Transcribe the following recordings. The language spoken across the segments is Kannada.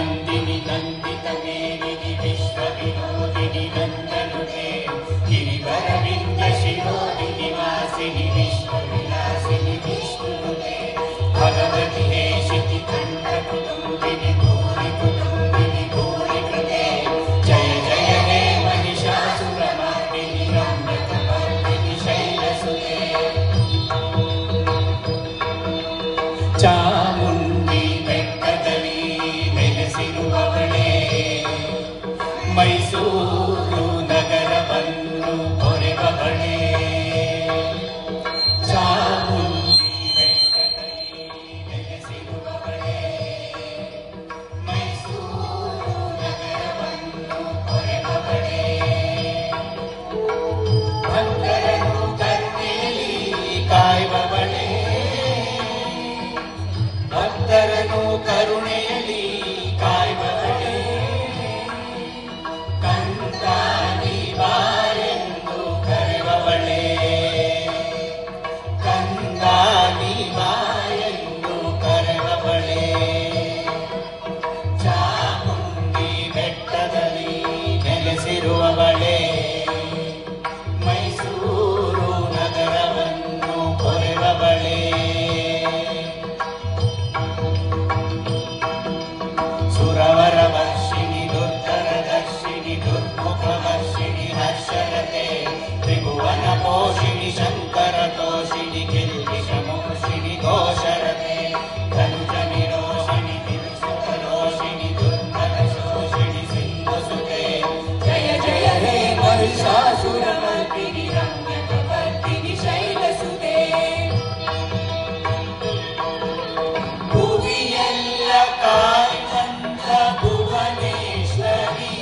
नंदिनी नंदित मेदिनी विश्व विनोदिनी नंदनुते गिरिवर विंध्य शिरोदिनी वासिनी विश्व विलासिनी विष्णुनुते भगवति हेशिति खंड कुटुंबिनी भूरि कुटुंबिनी भूरि कृते जय जय हे महिषासुरमर्दिनी रम्यकपर्दिनी शैलसुते ಚಾಮುಂಡಿ ಬೆಟ್ಟದಲ್ಲಿ ನೆಲೆಸಿರುವವಳೇ ಮೈಸೂರು ನಗರವನ್ನು ಹೊರೆಬವಳೇ ಚಾಮುಂಡಿ ಬೆಟ್ಟದಲ್ಲಿ ನೆಲೆಸಿರುವವಳೇ ಮೈಸೂರು ನಗರವನ್ನು ಹೊರೆಬವಳೇ ಭಕ್ತರನ್ನು ಕರುಣೆಯಲ್ಲಿ ಕಾಯುವವಳೇ ಭಕ್ತರನ್ನು ಕರುಣೆಯಲ್ಲಿ ಕಾಯುವವಳೇ ಕಂದಾನಿ ಬಾಯೆಂದು ಕರೆಯುವವಳೇ ಕಂದಾನಿ ಬಾಯೆಂದು ಕರೆಯುವವಳೇ ಚಾಮುಂಡಿ ಬೆಟ್ಟದಲ್ಲಿ ನೆಲೆಸಿರುವವಳೇ ಮೈಸೂರು ನಗರವನ್ನು ಕೊರೆಯುವವಳೇ ಸುರವರ ವರ್ಷಿಣಿ ದುರ್ಧರದರ್ಶಿನಿ ದುರ್ಮುಖವರ್ಷಿಣಿ ಹರ್ಷರತೆ ತ್ರಿಭುವನ ಪೋಷಿಣಿ ಶಂಕರ ತೋಷಿಣಿ ಕಿಲ್ಬಿಷಮೋಷಿಣಿ ಘೋಷರತೆ ಧನುಜ ನಿರೋಷಿಣಿ ತಿರುಸುತರೋಷಿಣಿ ದುರ್ಧರ ಶೋಷಿಣಿ ಸಿಂಧುಸುತೆ ಜಯ ಜಯ ಹೇ ಮಹಿಷಾಸುರಮರ್ದಿನಿ ರಮ್ಯಕಪರ್ದಿನಿ ಶೈಲಸುತೆ ಭುವಿಯೆಲ್ಲ ಭುವನೇಶ್ವರಿ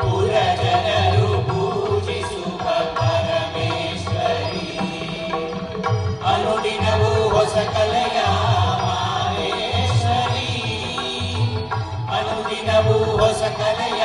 ಪುರಜನರು ಪೂಜಿಸುವ ಪರಮೇಶ್ವರಿ ಅನುದಿನವೂ ಹೊಸ ಕಲೆಯ ಮಾಹೇಶ್ವರಿ ಅನುದಿನವೂ ಹೊಸ ಕಲೆಯ